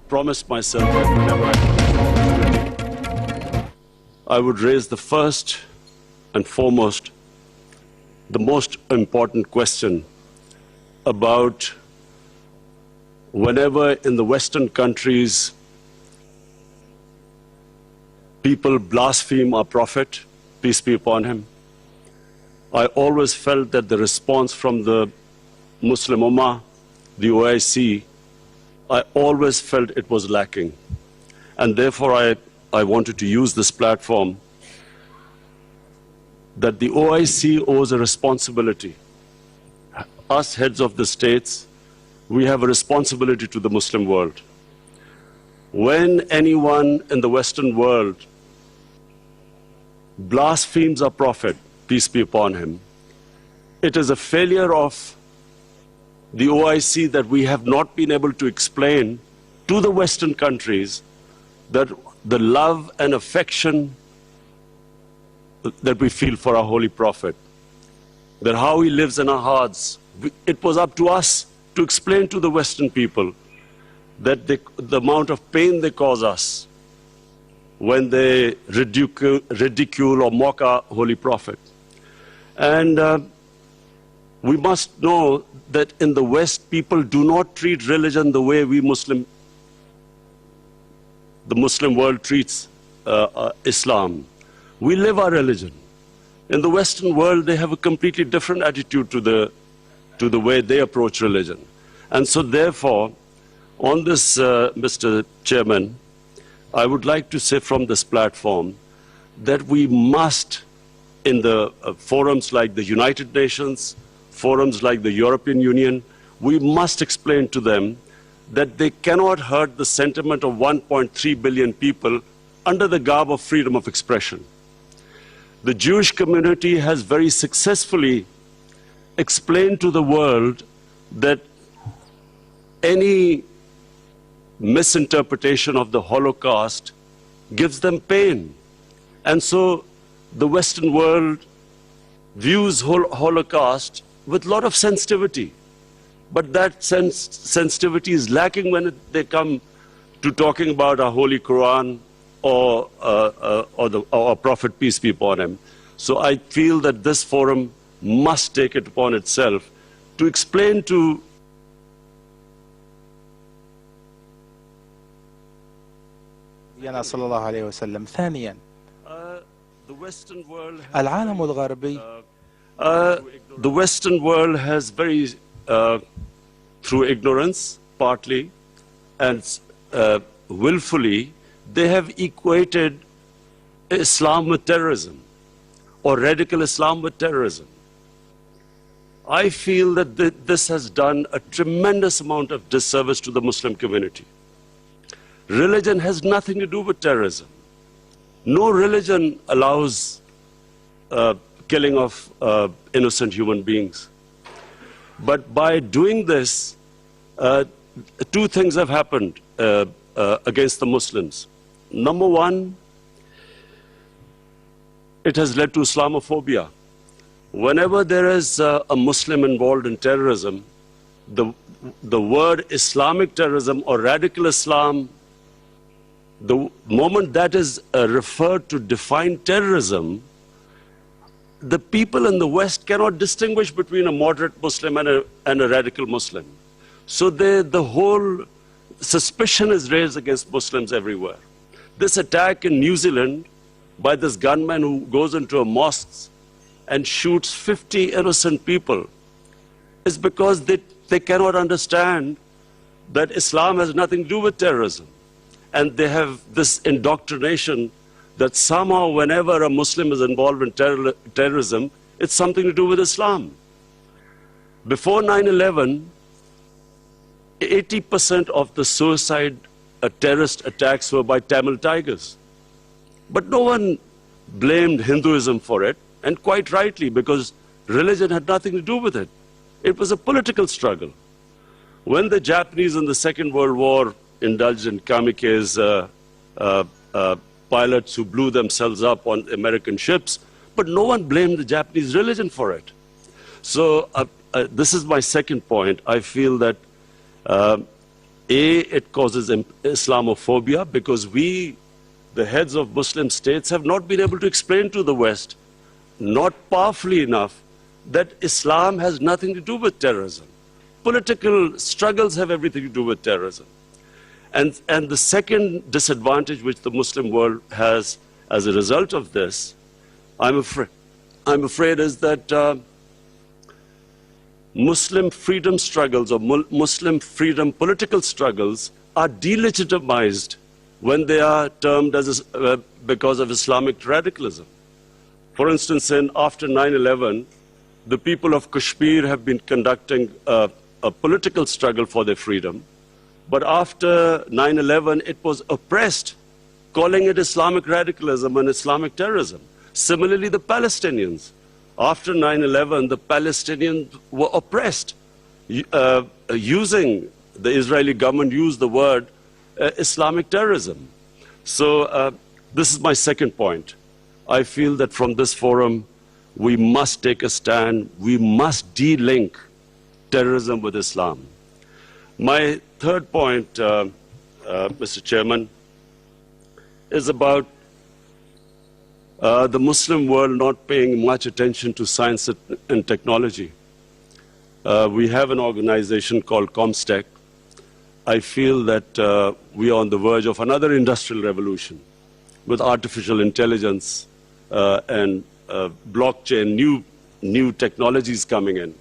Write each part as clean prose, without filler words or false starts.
promised myself that whenever I get the opportunity, I would raise the first and foremost, the most important question about whenever in the Western countries people blaspheme our Prophet, peace be upon him, I always felt that the response from the Muslim Ummah, the OIC, I always felt it was lacking. And therefore I wanted to use this platform that the OIC owes a responsibility. Us heads of the states, we have a responsibility to the Muslim world. When anyone in the Western world blasphemes our Prophet, peace be upon him, it is a failure of the OIC that we have not been able to explain to the Western countries that the love and affection that we feel for our Holy Prophet, that how he lives in our hearts. It was up to us to explain to the Western people that the amount of pain they cause us when they ridicule or mock our Holy Prophet. And we must know that in the West, people do not treat religion the way the Muslim world treats Islam. We live our religion. In the Western world, they have a completely different attitude to the way they approach religion. And so therefore, on this, Mr. Chairman, I would like to say from this platform that we must, in the forums like the United Nations, forums like the European Union, we must explain to them that they cannot hurt the sentiment of 1.3 billion people under the garb of freedom of expression. The Jewish community has very successfully explained to the world that any misinterpretation of the Holocaust gives them pain. And so the Western world views Holocaust with a lot of sensitivity. But that sensitivity is lacking when they come to talking about our Holy Quran or our Prophet, peace be upon him. So I feel that this forum must take it upon itself to explain to صلى الله عليه وسلم. ثانيا العالم الغربي the Western world has very through ignorance partly and willfully they have equated Islam with terrorism or radical Islam with terrorism. I feel that this has done a tremendous amount of disservice to the Muslim community. Religion has nothing to do with terrorism. No religion allows killing of innocent human beings. But by doing this, two things have happened against the Muslims. Number one, it has led to Islamophobia. Whenever there is a Muslim involved in terrorism, the word Islamic terrorism or radical Islam, the moment that is referred to define terrorism, the people in the West cannot distinguish between a moderate Muslim and a radical Muslim. So the whole suspicion is raised against Muslims everywhere. This attack in New Zealand by this gunman who goes into a mosque and shoots 50 innocent people is because they cannot understand that Islam has nothing to do with terrorism. And they have this indoctrination that somehow whenever a Muslim is involved in terrorism, it's something to do with Islam. Before 9/11, 80% of the suicide terrorist attacks were by Tamil Tigers. But no one blamed Hinduism for it, and quite rightly, because religion had nothing to do with it. It was a political struggle. When the Japanese in the Second World War indulged in kamikaze pilots who blew themselves up on American ships, but no one blamed the Japanese religion for it. So this is my second point. I feel that It causes Islamophobia because we, the heads of Muslim states, have not been able to explain to the West, not powerfully enough, that Islam has nothing to do with terrorism. Political struggles have everything to do with terrorism. And the second disadvantage which the Muslim world has as a result of this, I'm afraid is that Muslim freedom struggles or Muslim freedom political struggles are delegitimized when they are termed as because of Islamic radicalism. For instance, after 9/11, the people of Kashmir have been conducting a political struggle for their freedom. But after 9/11, it was oppressed, calling it Islamic radicalism and Islamic terrorism. Similarly, the Palestinians. After 9/11, the Palestinians were oppressed. The Israeli government used the word Islamic terrorism. So this is my second point. I feel that from this forum, we must take a stand. We must de-link terrorism with Islam. My third point, Mr. Chairman, is about the Muslim world not paying much attention to science and technology. We have an organization called ComStech. I feel that we are on the verge of another industrial revolution with artificial intelligence and blockchain, new technologies coming in.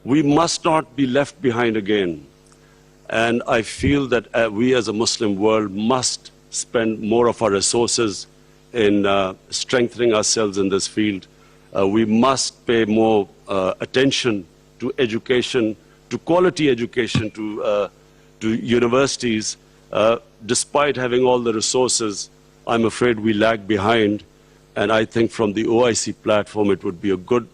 We must not be left behind again. And I feel that we as a Muslim world must spend more of our resources in strengthening ourselves in this field. We must pay more attention to education, to quality education, to universities. Despite having all the resources, I'm afraid we lag behind. And I think from the OIC platform, it would be a good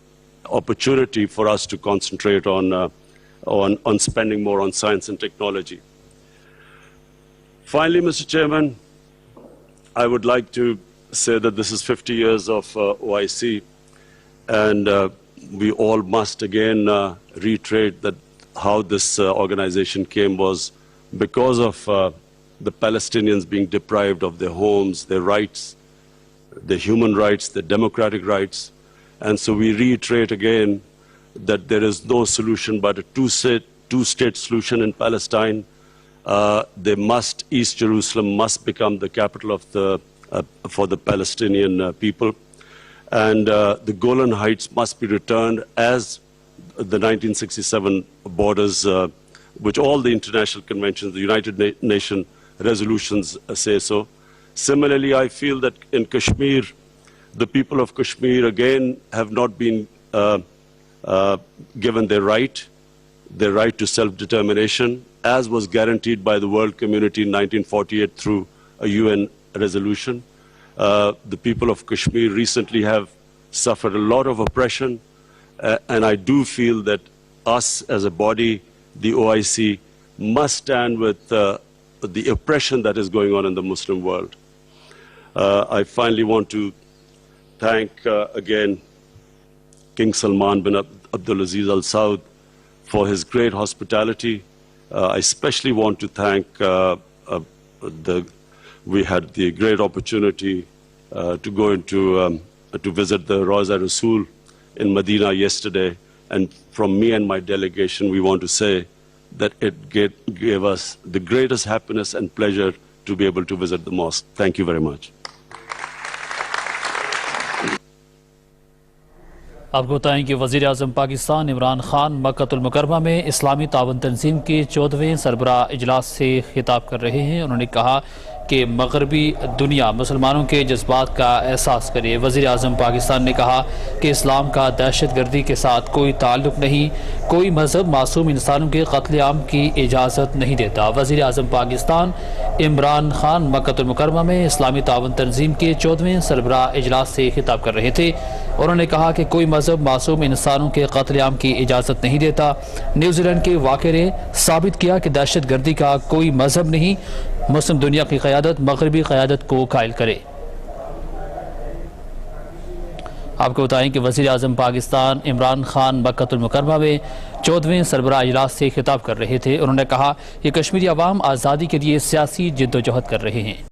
opportunity for us to concentrate on spending more on science and technology. Finally, Mr. Chairman, I would like to say that this is 50 years of OIC, and we all must again reiterate that how this organization came was because of the Palestinians being deprived of their homes, their rights, their human rights, their democratic rights. And so we reiterate again that there is no solution but a two-state solution in Palestine. East Jerusalem must become the capital of for the Palestinian people. And the Golan Heights must be returned as the 1967 borders, which all the international conventions, the United Nations resolutions say so. Similarly, I feel that in Kashmir, the people of Kashmir again have not been given their right to self-determination, as was guaranteed by the world community in 1948 through a UN resolution. The people of Kashmir recently have suffered a lot of oppression, and I do feel that us as a body, the OIC, must stand with the oppression that is going on in the Muslim world. I finally want to thank again King Salman bin Abdulaziz Al Saud for his great hospitality. I especially want to thank we had the great opportunity to go into to visit the Rawza Rasul in Medina yesterday, and from me and my delegation, we want to say that it gave us the greatest happiness and pleasure to be able to visit the mosque. Thank you very much. आपको बताएं कि वज़ीर आज़म पाकिस्तान इमरान खान मक्कतुल मुकर्रमा में इस्लामी तावन तंजीम के 14वें सरबराह इजलास से खिताब कर रहे हैं। उन्होंने कहा कि मगरबी दुनिया मुसलमानों के जज्बात का एहसास करे। वज़ीर आज़म पाकिस्तान ने कहा कि इस्लाम का दहशत गर्दी के साथ कोई ताल्लुक़ नहीं, कोई मज़हब मासूम इंसानों के क़त्ल-ए-आम की इजाज़त नहीं देता। वज़ीर आज़म पाकिस्तान इमरान खान मक्कतुल मुकर्रमा में इस्लामी तावन तंजीम के 14वें सरबराह इजलास से खिताब कर रहे थे। उन्होंने कहा कि कोई मज़हब मासूम इंसानों के क़त्ल-ए-आम की इजाज़त नहीं देता। न्यूजीलैंड के वाक़े ने साबित किया कि दहशत गर्दी का कोई मज़हब नहीं। मुस्लिम दुनिया की क़यादत मगरबी क़यादत को कायल करे। آپ کو بتائیں کہ وزیر اعظم پاکستان عمران خان مکۃ المکرمہ میں 14ویں سربراہ اجلاس سے خطاب کر رہے تھے۔ انہوں نے کہا کہ کشمیری عوام آزادی کے لیے سیاسی جد و جہد کر رہے ہیں۔